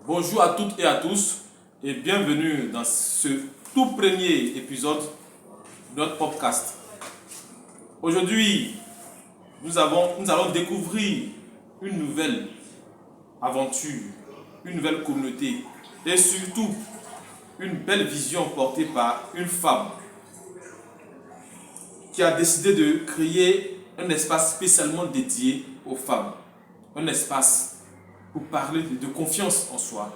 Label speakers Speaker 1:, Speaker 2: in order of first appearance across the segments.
Speaker 1: Bonjour à toutes et à tous et bienvenue dans ce tout premier épisode de notre podcast. Aujourd'hui, nous allons découvrir une nouvelle aventure, une nouvelle communauté et surtout une belle vision portée par une femme qui a décidé de créer un espace spécialement dédié aux femmes. Un espace pour parler de confiance en soi,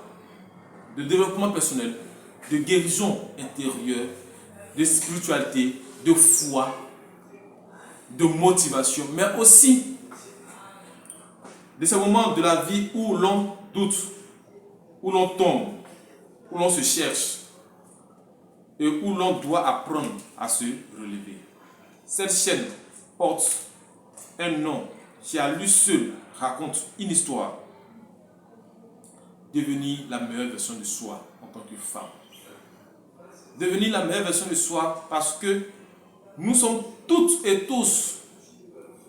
Speaker 1: de développement personnel, de guérison intérieure, de spiritualité, de foi, de motivation, mais aussi de ces moments de la vie où l'on doute, où l'on tombe, où l'on se cherche et où l'on doit apprendre à se relever. Cette chaîne porte un nom qui à lui seul raconte une histoire. Devenir la meilleure version de soi en tant que femme. Devenir la meilleure version de soi parce que nous sommes toutes et tous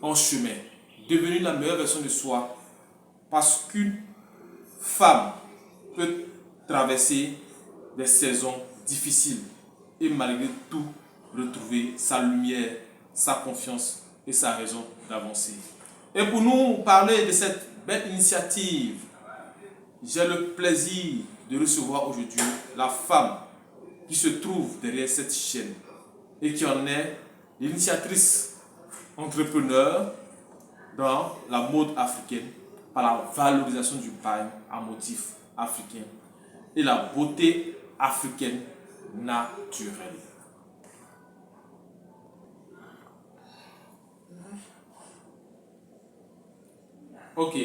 Speaker 1: en chemin. Devenir la meilleure version de soi parce qu'une femme peut traverser des saisons difficiles et malgré tout retrouver sa lumière, sa confiance et sa raison d'avancer. Et pour nous parler de cette belle initiative, j'ai le plaisir de recevoir aujourd'hui la femme qui se trouve derrière cette chaîne et qui en est l'initiatrice entrepreneur dans la mode africaine par la valorisation du pain à motif africain et la beauté africaine naturelle. Ok,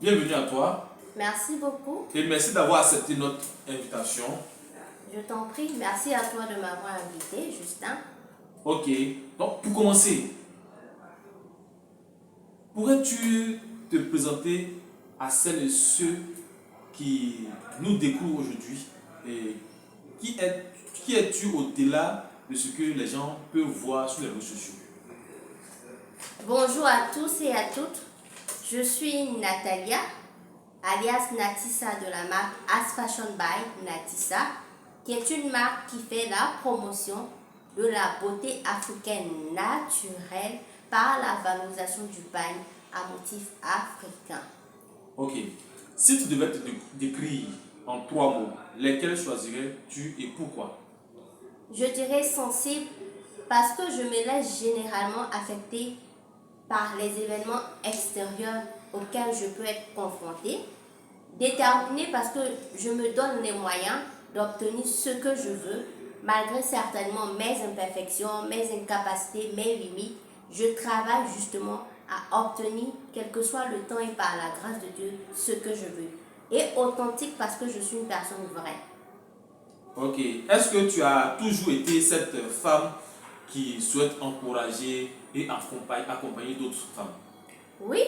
Speaker 1: bienvenue à toi.
Speaker 2: Merci beaucoup.
Speaker 1: Et merci d'avoir accepté notre invitation.
Speaker 2: Je t'en prie. Merci à toi de m'avoir invité, Justin.
Speaker 1: Ok, donc pour commencer, pourrais-tu te présenter à celles et ceux qui nous découvrent aujourd'hui et qui es-tu au-delà de ce que les gens peuvent voir sur les réseaux sociaux?
Speaker 2: Bonjour à tous et à toutes. Je suis Natalia, alias Natissa de la marque As Fashion by Natissa, qui est une marque qui fait la promotion de la beauté africaine naturelle par la valorisation du pain à motif africain.
Speaker 1: Ok, si tu devais te décrire en 3 mots, lesquels choisirais-tu et pourquoi?
Speaker 2: Je dirais sensible parce que je me laisse généralement affecter par les événements extérieurs auxquels je peux être confrontée. Déterminée parce que je me donne les moyens d'obtenir ce que je veux, malgré certainement mes imperfections, mes incapacités, mes limites. Je travaille justement à obtenir, quel que soit le temps et par la grâce de Dieu, ce que je veux. Et authentique parce que je suis une personne vraie.
Speaker 1: Ok, est-ce que tu as toujours été cette femme qui souhaite encourager et accompagner d'autres femmes?
Speaker 2: Oui,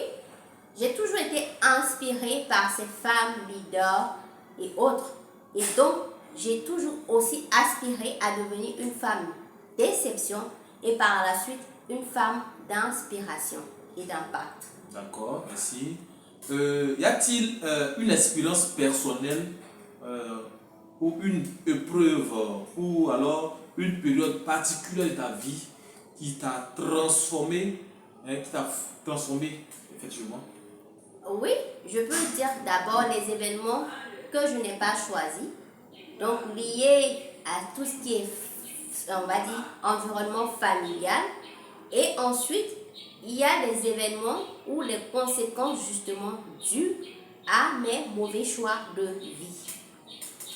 Speaker 2: j'ai toujours été inspirée par ces femmes leaders et autres. Et donc, j'ai toujours aussi aspiré à devenir une femme d'exception et par la suite une femme d'inspiration et d'impact.
Speaker 1: D'accord, merci. Y a-t-il une expérience personnelle ou une épreuve ou alors une période particulière de ta vie qui t'a transformé, effectivement?
Speaker 2: Oui, je peux dire d'abord les événements que je n'ai pas choisis, donc liés à tout ce qui est, on va dire, environnement familial. Et ensuite, il y a des événements ou les conséquences justement dues à mes mauvais choix de vie.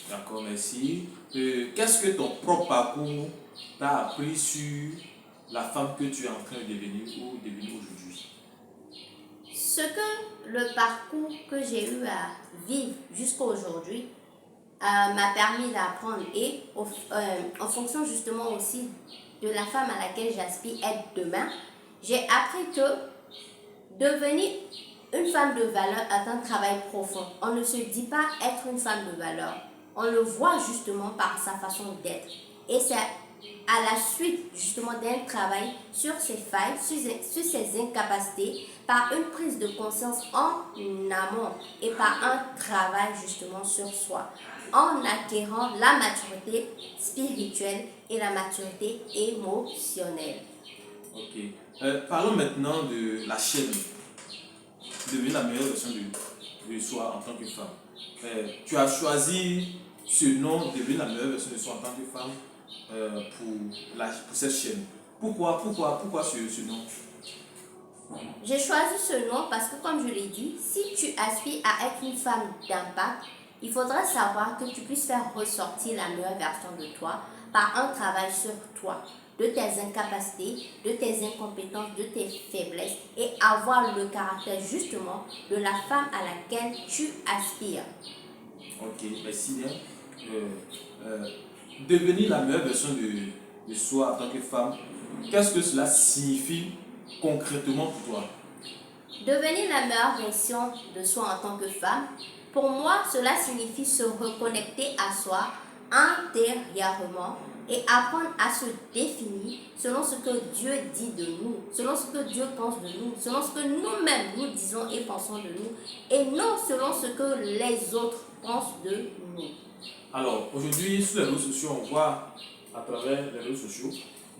Speaker 1: D'accord, merci. Qu'est-ce que ton propre parcours t'a appris sur la femme que tu es en train de devenir ou devenir aujourd'hui?
Speaker 2: Ce que le parcours que j'ai eu à vivre jusqu'à aujourd'hui m'a permis d'apprendre et en fonction justement aussi de la femme à laquelle j'aspire être demain, j'ai appris que devenir une femme de valeur est un travail profond. On ne se dit pas être une femme de valeur. On le voit justement par sa façon d'être. Et c'est à la suite justement d'un travail sur ses failles, sur ses incapacités, par une prise de conscience en amont et par un travail justement sur soi, en acquérant la maturité spirituelle et la maturité émotionnelle.
Speaker 1: Ok. Parlons maintenant de la chaîne, devenir la meilleure version de soi en tant que femme. Tu as choisi ce nom, devenir la meilleure version de soi en tant que femme, pour cette chaîne. Pourquoi ce nom?
Speaker 2: J'ai choisi ce nom parce que, comme je l'ai dit, si tu aspires à être une femme d'impact, il faudra savoir que tu puisses faire ressortir la meilleure version de toi par un travail sur toi, de tes incapacités, de tes incompétences, de tes faiblesses et avoir le caractère justement de la femme à laquelle tu aspires.
Speaker 1: Ok, merci bien. Devenir la meilleure version de soi en tant que femme, qu'est-ce que cela signifie concrètement pour toi?
Speaker 2: Devenir la meilleure version de soi en tant que femme, pour moi, cela signifie se reconnecter à soi intérieurement et apprendre à se définir selon ce que Dieu dit de nous, selon ce que Dieu pense de nous, selon ce que nous-mêmes nous disons et pensons de nous, et non selon ce que les autres pensent de nous.
Speaker 1: Alors, aujourd'hui, sur les réseaux sociaux, on voit à travers les réseaux sociaux,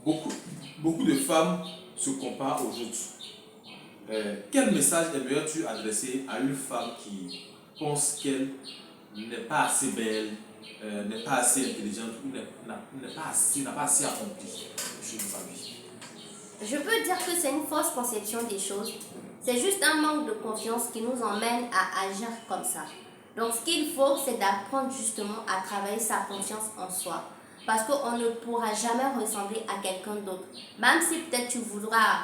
Speaker 1: beaucoup de femmes se comparent aux autres. Quel message aimerais-tu adresser à une femme qui pense qu'elle n'est pas assez belle, n'est pas assez intelligente ou n'a pas assez accompli sur sa vie?
Speaker 2: Je peux dire que c'est une fausse conception des choses. C'est juste un manque de confiance qui nous emmène à agir comme ça. Donc ce qu'il faut, c'est d'apprendre justement à travailler sa confiance en soi. Parce qu'on ne pourra jamais ressembler à quelqu'un d'autre. Même si peut-être tu voudras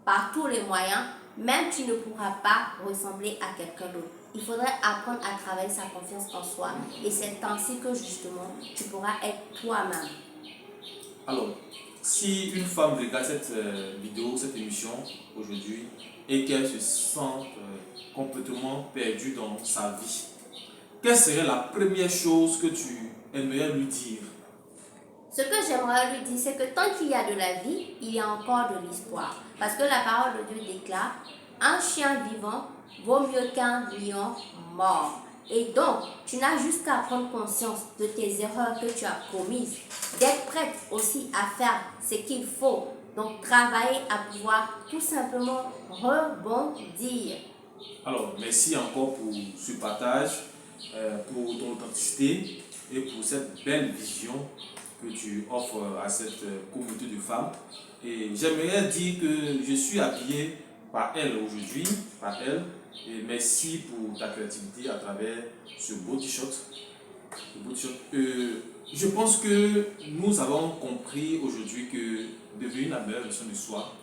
Speaker 2: par tous les moyens, même tu ne pourras pas ressembler à quelqu'un d'autre. Il faudrait apprendre à travailler sa confiance en soi. Et c'est ainsi que justement, tu pourras être toi-même.
Speaker 1: Alors, si une femme regarde cette vidéo, cette émission aujourd'hui et qu'elle se sent complètement perdue dans sa vie, quelle serait la première chose que tu aimerais lui dire?
Speaker 2: Ce que j'aimerais lui dire, c'est que tant qu'il y a de la vie, il y a encore de l'espoir. Parce que la parole de Dieu déclare, un chien vivant vaut mieux qu'un lion mort. Et donc, tu n'as juste qu'à prendre conscience de tes erreurs que tu as commises, d'être prête aussi à faire ce qu'il faut. Donc, travailler à pouvoir tout simplement rebondir.
Speaker 1: Alors, merci encore pour ce partage, pour ton authenticité et pour cette belle vision que tu offres à cette communauté de femmes. Et j'aimerais dire que je suis habillé par elle aujourd'hui, par elle. Et merci pour ta créativité à travers ce beau t-shirt. Je pense que nous avons compris aujourd'hui que devenir la meilleure version de soi,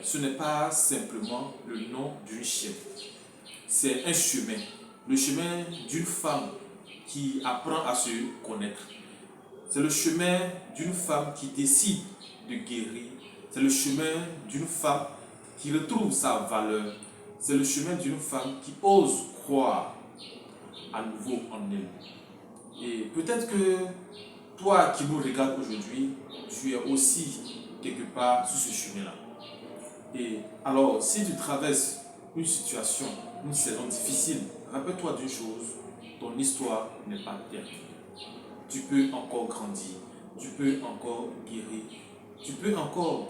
Speaker 1: ce n'est pas simplement le nom d'une chaîne. C'est un chemin. Le chemin d'une femme qui apprend à se connaître. C'est le chemin d'une femme qui décide de guérir. C'est le chemin d'une femme qui retrouve sa valeur. C'est le chemin d'une femme qui ose croire à nouveau en elle. Et peut-être que toi qui nous regardes aujourd'hui, tu es aussi quelque part sur ce chemin-là. Et alors, si tu traverses une situation, une saison difficile, rappelle-toi d'une chose, ton histoire n'est pas terminée. Tu peux encore grandir, tu peux encore guérir, tu peux encore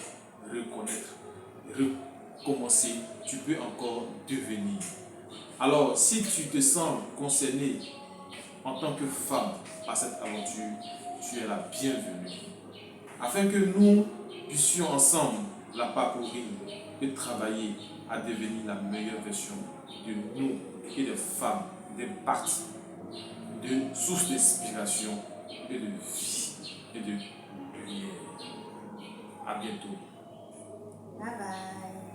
Speaker 1: reconnaître, recommencer, tu peux encore devenir. Alors, si tu te sens concerné en tant que femme par cette aventure, tu es la bienvenue. Afin que nous puissions ensemble la parcourir et travailler à devenir la meilleure version de nous et des femmes, des parties, de sources d'inspiration et de vie et de lumière. À bientôt.
Speaker 2: Bye bye.